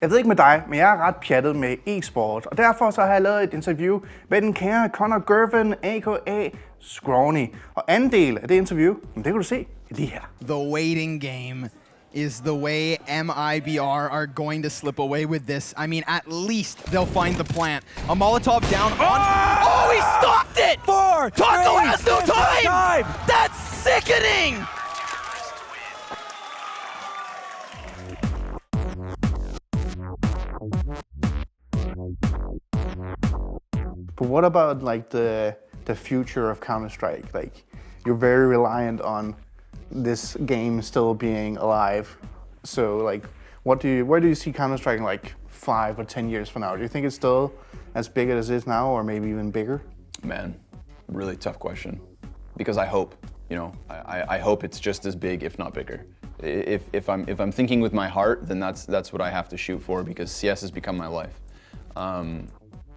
Jeg ved ikke med dig, men jeg er ret pjattet med e-sport, og derfor så har jeg lavet et interview med den kære Conner Girvan, a.k.a. Scrawny. Og anden del af det interview, det kan du se lige her. The waiting game is the way MIBR are going to slip away with this. I mean, at least they'll find the plant. A Molotov down on... Oh, he stopped it! 4, Taco has no 3, time! That's sickening! But what about like the future of Counter-Strike? Like, you're very reliant on this game still being alive. So like, where do you see Counter-Strike in like 5 or 10 years from now? Do you think it's still as big as it is now, or maybe even bigger? Man, really tough question. Because I hope, I hope it's just as big, if not bigger. If I'm thinking with my heart, then that's what I have to shoot for, because CS has become my life.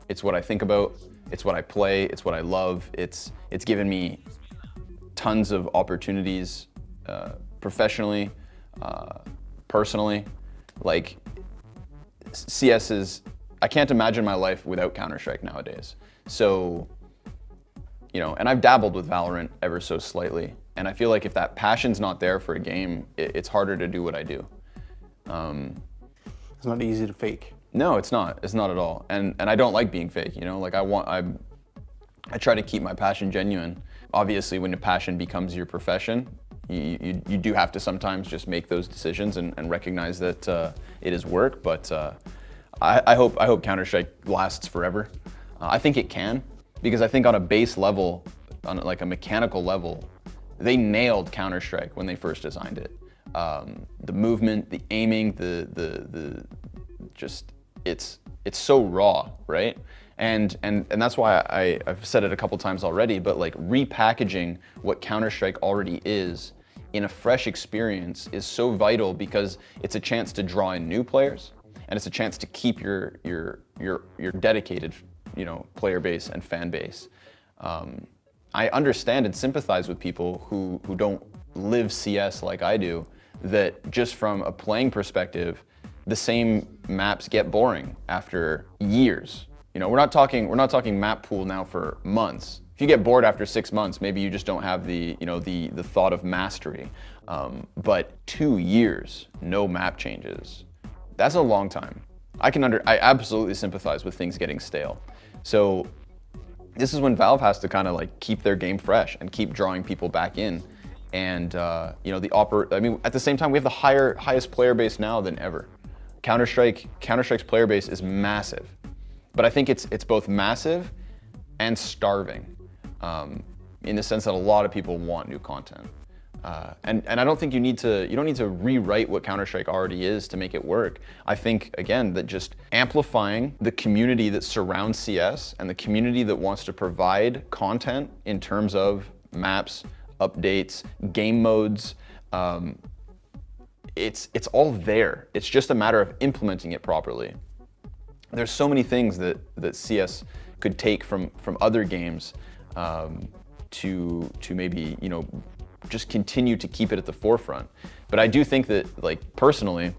It's what I think about. It's what I play. It's what I love. It's given me tons of opportunities, professionally, personally. Like, CS is, I can't imagine my life without Counter-Strike nowadays. So, and I've dabbled with Valorant ever so slightly. And I feel like if that passion's not there for a game, it's harder to do what I do. It's not easy to fake. No, it's not. It's not at all. And I don't like being fake, Like I try to keep my passion genuine. Obviously, when the passion becomes your profession, you do have to sometimes just make those decisions and recognize that it is work. But I hope Counter-Strike lasts forever. I think it can, because I think on a base level, on like a mechanical level, they nailed Counter-Strike when they first designed it. The movement, the aiming, the just it's so raw, right? And that's why I've said it a couple times already, but like repackaging what Counter-Strike already is in a fresh experience is so vital, because it's a chance to draw in new players, and it's a chance to keep your dedicated, player base and fan base. I understand and sympathize with people who don't live CS like I do, that just from a playing perspective, the same maps get boring after years. We're not talking map pool now for months. If you get bored after 6 months, maybe you just don't have the thought of mastery. But 2 years, no map changes, that's a long time. I absolutely sympathize with things getting stale. So this is when Valve has to kind of like keep their game fresh and keep drawing people back in. And at the same time, we have the highest player base now than ever. Counter-Strike's player base is massive, but I think it's both massive and starving, in the sense that a lot of people want new content. And I don't think you don't need to rewrite what Counter-Strike already is to make it work. I think, again, that just amplifying the community that surrounds CS and the community that wants to provide content in terms of maps, updates, game modes, it's all there. It's just a matter of implementing it properly. There's so many things that CS could take from other games to maybe, just continue to keep it at the forefront. But I do think that, like, personally,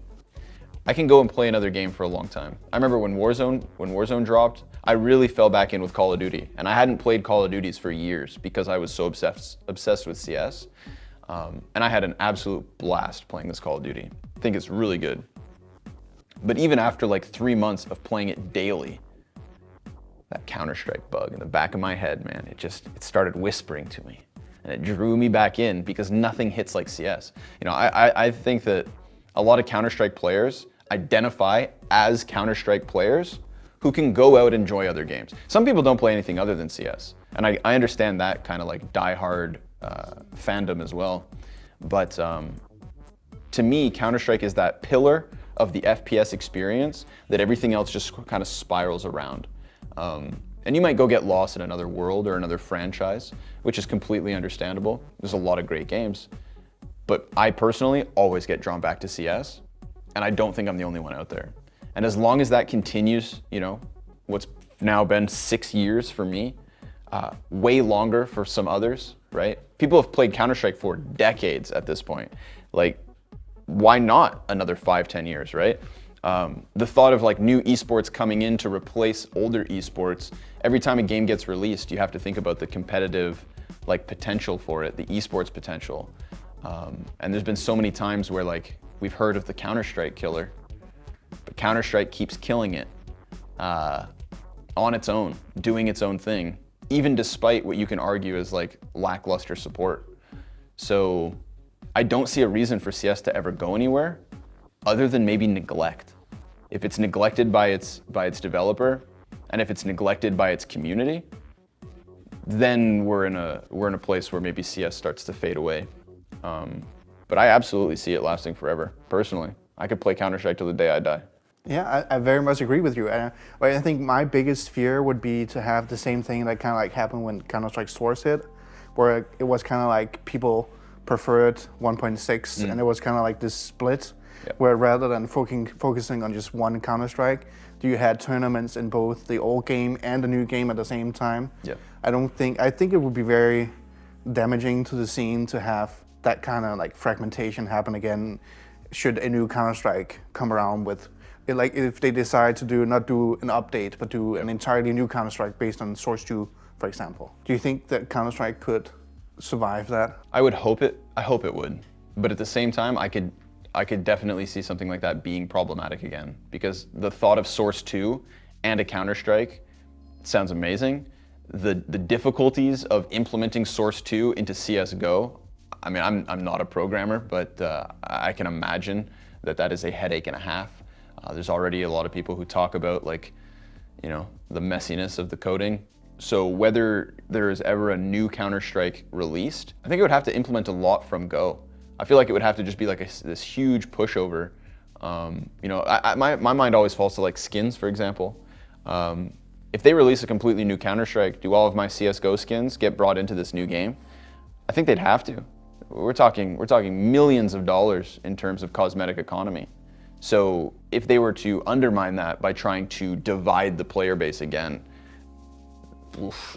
I can go and play another game for a long time. I remember when Warzone dropped, I really fell back in with Call of Duty, and I hadn't played Call of Duties for years because I was so obsessed with CS. And I had an absolute blast playing this Call of Duty. I think it's really good. But even after like 3 months of playing it daily, that Counter-Strike bug in the back of my head, man, it started whispering to me. And it drew me back in, because nothing hits like CS. I think that a lot of Counter-Strike players identify as Counter-Strike players who can go out and enjoy other games. Some people don't play anything other than CS. And I understand that kind of like diehard fandom as well. But to me, Counter-Strike is that pillar of the FPS experience that everything else just kind of spirals around. And you might go get lost in another world or another franchise, which is completely understandable. There's a lot of great games. But I personally always get drawn back to CS, and I don't think I'm the only one out there. And as long as that continues, what's now been 6 years for me, way longer for some others, right? People have played Counter-Strike for decades at this point. Like, why not another 5-10 years, right? The thought of like new esports coming in to replace older esports, every time a game gets released, you have to think about the competitive like potential for it, the esports potential. And there's been so many times where like we've heard of the Counter-Strike killer, but Counter-Strike keeps killing it on its own, doing its own thing, even despite what you can argue is like lackluster support. So I don't see a reason for CS to ever go anywhere other than maybe neglect. If it's neglected by its developer, and if it's neglected by its community, then we're in a place where maybe CS starts to fade away. But I absolutely see it lasting forever. Personally, I could play Counter-Strike till the day I die. Yeah, I very much agree with you. I think my biggest fear would be to have the same thing that kind of like happened when Counter-Strike Source hit, where it was kind of like people preferred 1.6 and it was kind of like this split, where rather than focusing on just one Counter-Strike, you had tournaments in both the old game and the new game at the same time. Yeah. I think it would be very damaging to the scene to have that kind of like fragmentation happen again should a new Counter-Strike come around with, like if they decide to not do an update, but do an entirely new Counter-Strike based on Source 2, for example. Do you think that Counter-Strike could survive that? I would hope it. I hope it would. But at the same time, I could definitely see something like that being problematic again, because the thought of Source 2 and a Counter-Strike sounds amazing. The difficulties of implementing Source 2 into CSGO, I mean, I'm not a programmer, but I can imagine that is a headache and a half. There's already a lot of people who talk about like, you know, the messiness of the coding. So whether there is ever a new Counter-Strike released, I think it would have to implement a lot from Go. I feel like it would have to just be like this huge pushover. You know, my mind always falls to like skins, for example. If they release a completely new Counter-Strike, do all of my CSGO skins get brought into this new game? I think they'd have to. We're talking millions of dollars in terms of cosmetic economy. So if they were to undermine that by trying to divide the player base again,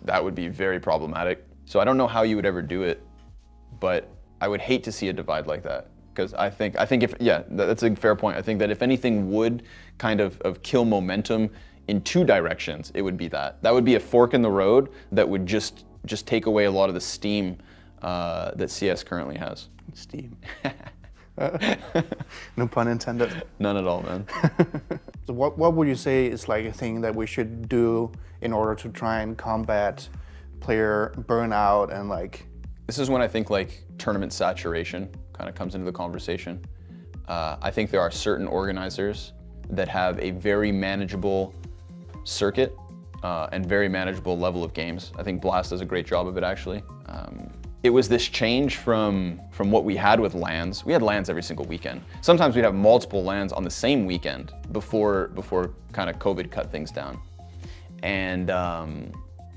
that would be very problematic. So I don't know how you would ever do it, but I would hate to see a divide like that. Because I think if, yeah, that's a fair point. I think that if anything would kind of kill momentum in two directions, it would be that. That would be a fork in the road that would just take away a lot of the steam that CS currently has. Steam. No pun intended. None at all, man. So what would you say is like a thing that we should do in order to try and combat player burnout and like... This is when I think like tournament saturation kind of comes into the conversation. I think there are certain organizers that have a very manageable circuit and very manageable level of games. I think Blast does a great job of it, actually. It was this change from what we had with LANs. We had LANs every single weekend. Sometimes we'd have multiple LANs on the same weekend before kind of COVID cut things down. And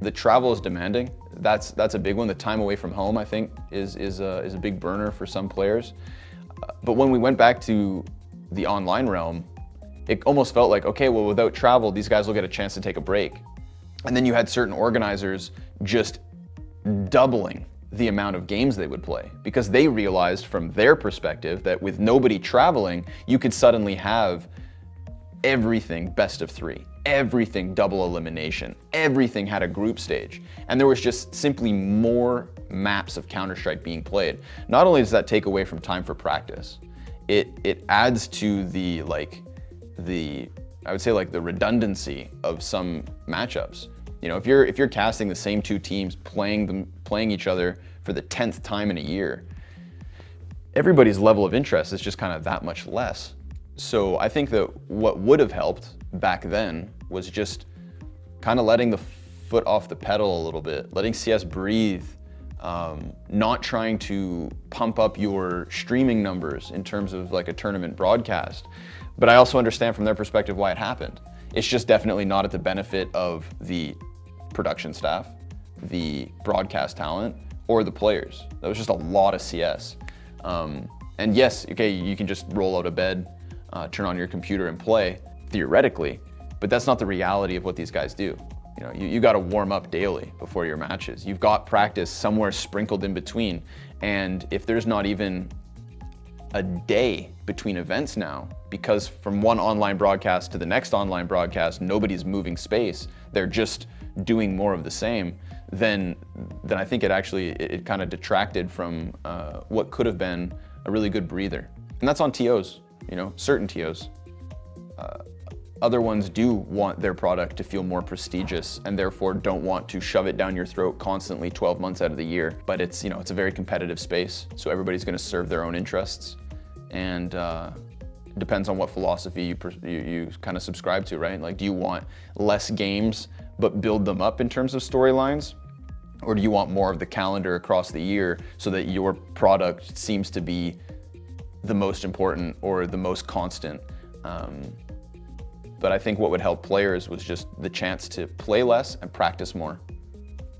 the travel is demanding. That's a big one. The time away from home, I think, is a big burner for some players. But when we went back to the online realm, it almost felt like, okay, well, without travel, these guys will get a chance to take a break. And then you had certain organizers just doubling the amount of games they would play because they realized from their perspective that with nobody traveling, you could suddenly have everything best of 3, everything double elimination, everything had a group stage. And there was just simply more maps of Counter-Strike being played. Not only does that take away from time for practice, it adds to the I would say like the redundancy of some matchups. You know, if you're casting the same two teams playing each other for the 10th time in a year, everybody's level of interest is just kind of that much less. So I think that what would have helped back then was just kind of letting the foot off the pedal a little bit, letting CS breathe, not trying to pump up your streaming numbers in terms of like a tournament broadcast. But I also understand from their perspective why it happened. It's just definitely not at the benefit of the production staff, the broadcast talent, or the players. That was just a lot of CS. And yes, okay, you can just roll out of bed, turn on your computer and play, theoretically, but that's not the reality of what these guys do. You know, you gotta warm up daily before your matches. You've got practice somewhere sprinkled in between. And if there's not even a day between events now, because from one online broadcast to the next online broadcast, nobody's moving space. They're just doing more of the same. Then I think it kind of detracted from what could have been a really good breather. And that's on TOs, you know, certain TOs. Other ones do want their product to feel more prestigious and therefore don't want to shove it down your throat constantly 12 months out of the year. But it's, you know, it's a very competitive space, so everybody's going to serve their own interests. And it depends on what philosophy you kind of subscribe to, right? Like, do you want less games but build them up in terms of storylines? Or do you want more of the calendar across the year so that your product seems to be the most important or the most constant? But I think what would help players was just the chance to play less and practice more.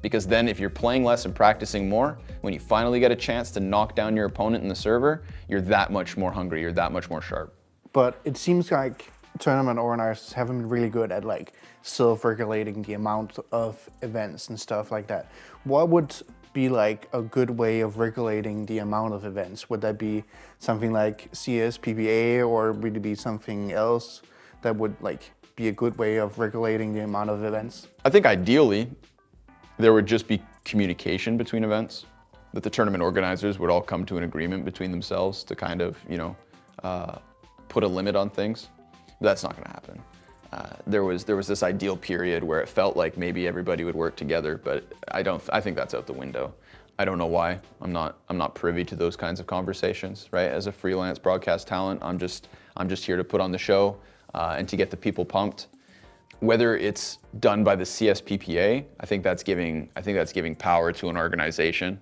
Because then if you're playing less and practicing more, when you finally get a chance to knock down your opponent in the server, you're that much more hungry, you're that much more sharp. But it seems like tournament organizers haven't been really good at like self-regulating the amount of events and stuff like that. What would be like a good way of regulating the amount of events? Would that be something like CS, PPA, or would it be something else that would like be a good way of regulating the amount of events? I think ideally, there would just be communication between events, that the tournament organizers would all come to an agreement between themselves to kind of, you know, put a limit on things. But that's not gonna happen. There was this ideal period where it felt like maybe everybody would work together, but I think that's out the window. I don't know why. I'm not privy to those kinds of conversations, right? As a freelance broadcast talent, I'm just here to put on the show and to get the people pumped. Whether it's done by the CSPPA, I think that's giving power to an organization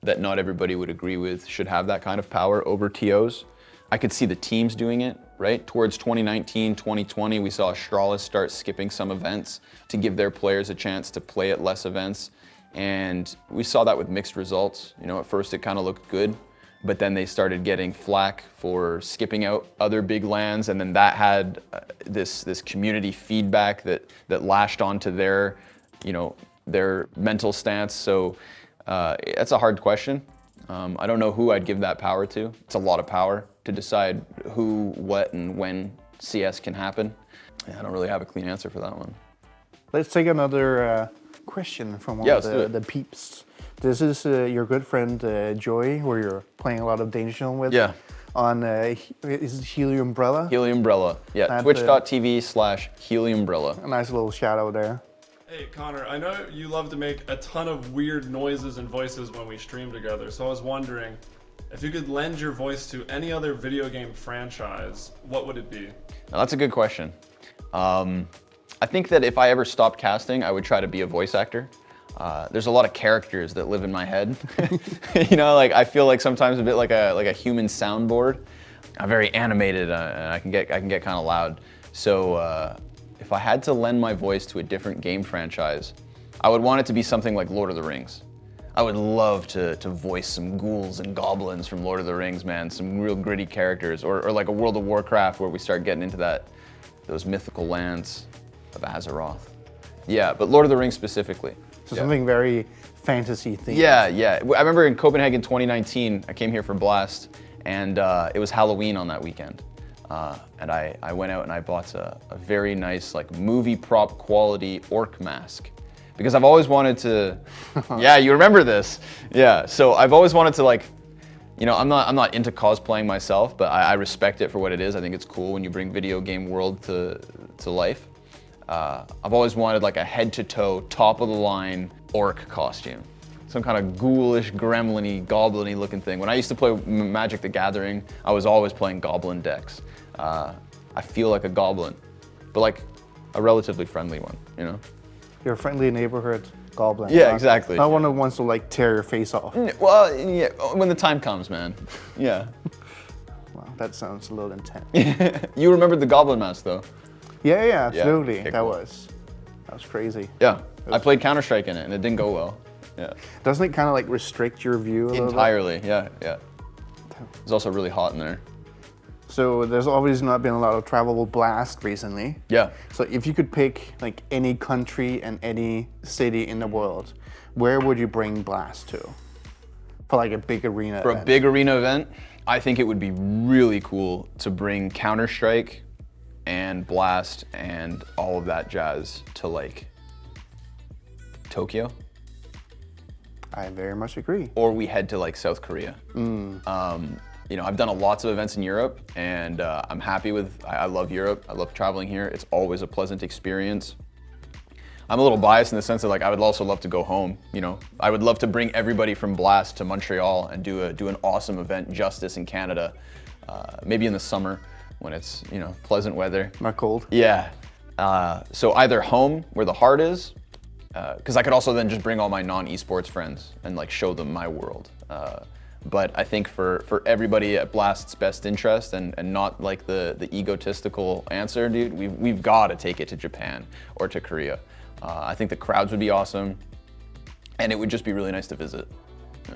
that not everybody would agree with should have that kind of power over TOs. I could see the teams doing it, right? Towards 2019, 2020, we saw Astralis start skipping some events to give their players a chance to play at less events. And we saw that with mixed results. You know, at first it kind of looked good, but then they started getting flack for skipping out other big lands, and then that had this community feedback that lashed onto their, you know, their mental stance. So that's a hard question. I don't know who I'd give that power to. It's a lot of power to decide who, what, and when CS can happen. I don't really have a clean answer for that one. Let's take another question from one of the peeps. This is your good friend Joy, who you're playing a lot of Danish with. Yeah. On is it Heliumbrella? Heliumbrella, yeah. Twitch.tv/Heliumbrella. A nice little shout out there. Hey Connor, I know you love to make a ton of weird noises and voices when we stream together, so I was wondering if you could lend your voice to any other video game franchise, what would it be? Now, that's a good question. I think that if I ever stopped casting, I would try to be a voice actor. There's a lot of characters that live in my head. You know, like I feel like sometimes a bit like a human soundboard. I'm very animated and I can get kind of loud. So if I had to lend my voice to a different game franchise, I would want it to be something like Lord of the Rings. I would love to voice some ghouls and goblins from Lord of the Rings, man. Some real gritty characters, or like a World of Warcraft where we start getting into those mythical lands of Azeroth. Yeah, but Lord of the Rings specifically. So something very fantasy themed. Yeah. I remember in Copenhagen 2019, I came here for Blast, and it was Halloween on that weekend. And I went out and I bought a very nice, like, movie prop quality orc mask. Because I've always wanted to, yeah, you remember this. Yeah, so I've always wanted to, like, you know, I'm not into cosplaying myself, but I respect it for what it is. I think it's cool when you bring video game world to life. I've always wanted like a head-to-toe, top-of-the-line orc costume. Some kind of ghoulish, gremlin-y, goblin-y looking thing. When I used to play Magic the Gathering, I was always playing goblin decks. I feel like a goblin, but like a relatively friendly one, you know? Your friendly neighborhood goblin. Yeah, exactly. Not one who wants to like tear your face off. Well, yeah, when the time comes, man. Yeah. Wow, that sounds a little intense. You remembered the goblin mask, though. Yeah, absolutely. Yeah, okay, that cool. was crazy. Yeah, I played Counter-Strike in it, and it didn't go well. Yeah. Doesn't it kind of like restrict your view a little bit? Entirely, yeah. It's also really hot in there. So there's obviously not been a lot of travel with Blast recently. Yeah. So if you could pick like any country and any city in the world, where would you bring Blast to? For like a big arena For event? a big arena event, I think it would be really cool to bring Counter-Strike and Blast and all of that jazz to like Tokyo. I very much agree. Or we head to like South Korea. You know, I've done lots of events in Europe, and I'm happy with. I love Europe. I love traveling here. It's always a pleasant experience. I'm a little biased in the sense that like I would also love to go home. You know, I would love to bring everybody from Blast to Montreal and do an awesome event, Justice in Canada, maybe in the summer when it's pleasant weather. Not cold. Yeah. So either home where the heart is, because I could also then just bring all my non-esports friends and like show them my world. But I think for everybody at Blast's best interest and not like the egotistical answer, dude, we've got to take it to Japan or to Korea. I think the crowds would be awesome, and it would just be really nice to visit. Yeah.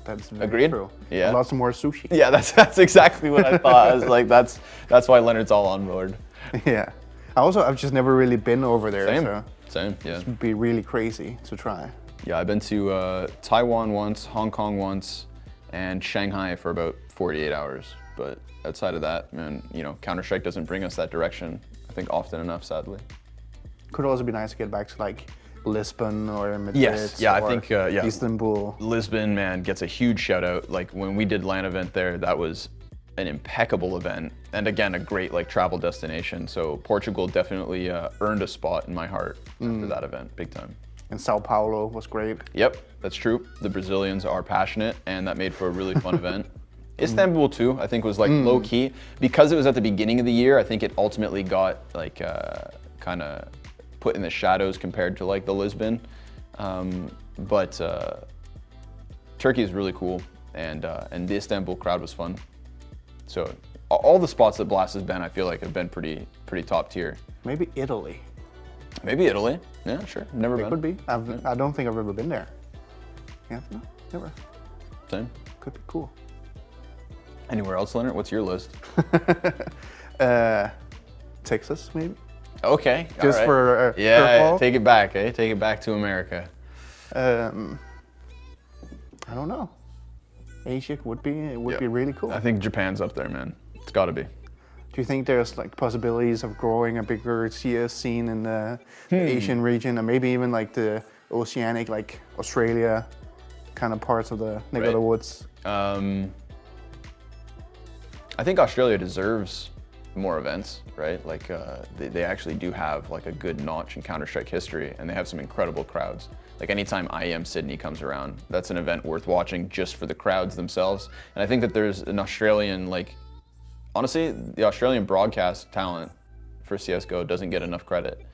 That's very Agreed? true. Yeah. Lots more sushi. Yeah, that's exactly what I thought. I was like, that's why Leonard's all on board. Yeah. I've just never really been over there. Same, yeah. It'd be really crazy to try. Yeah, I've been to Taiwan once, Hong Kong once, and Shanghai for about 48 hours. But outside of that, man, Counter-Strike doesn't bring us that direction, I think, often enough, sadly. Could also be nice to get back to like Lisbon or Madrid. Yes, yeah, or I think, yeah. Istanbul. Lisbon, man, gets a huge shout out. Like when we did LAN event there, that was an impeccable event. And again, a great like travel destination. So Portugal definitely earned a spot in my heart after that event, big time. And Sao Paulo was great. Yep, that's true. The Brazilians are passionate, and that made for a really fun event. Istanbul too, I think was like low key. Because it was at the beginning of the year, I think it ultimately got like kind of put in the shadows compared to like the Lisbon. But Turkey is really cool, and the Istanbul crowd was fun. So all the spots that Blast has been, I feel like have been pretty top tier. Maybe Italy. Maybe Italy. Yeah, sure. Never been. It could be. I don't think I've ever been there. Yeah, no, never. Same. Could be cool. Anywhere else, Leonard? What's your list? Texas, maybe. Okay. Just all right. for yeah, take it back, eh? Take it back to America. I don't know. Asia would be really cool. I think Japan's up there, man. It's got to be. Do you think there's like possibilities of growing a bigger CS scene in the Asian region, and maybe even like the oceanic, like Australia, kind of parts of the neck of the woods? I think Australia deserves more events, right? Like they actually do have like a good notch in Counter-Strike history, and they have some incredible crowds. Like anytime IEM Sydney comes around, that's an event worth watching just for the crowds themselves. And I think that there's an Australian, like, honestly, the Australian broadcast talent for CSGO doesn't get enough credit.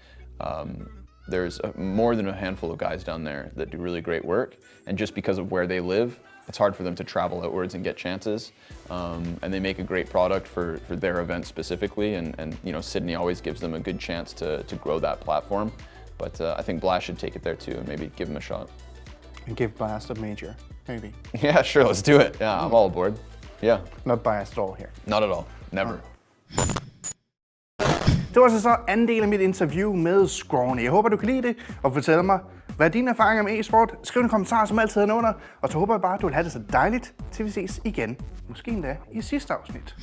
There's more than a handful of guys down there that do really great work, and just because of where they live, it's hard for them to travel outwards and get chances. And they make a great product for their event specifically, and Sydney always gives them a good chance to grow that platform. But I think Blast should take it there too, and maybe give him a shot. And give Blast a major, maybe. Yeah, sure, let's do it. Yeah, I'm all aboard. Yeah. Not biased at all here. Not at all. Never. Det var altså så anden del af mit interview med Scrawny. Jeg håber, du kan lide det, og fortælle mig, hvad er dine erfaringer med e-sport? Skriv en kommentar som altid herunder, og så håber jeg bare, at du vil have det så dejligt, til vi ses igen. Måske endda i sidste afsnit.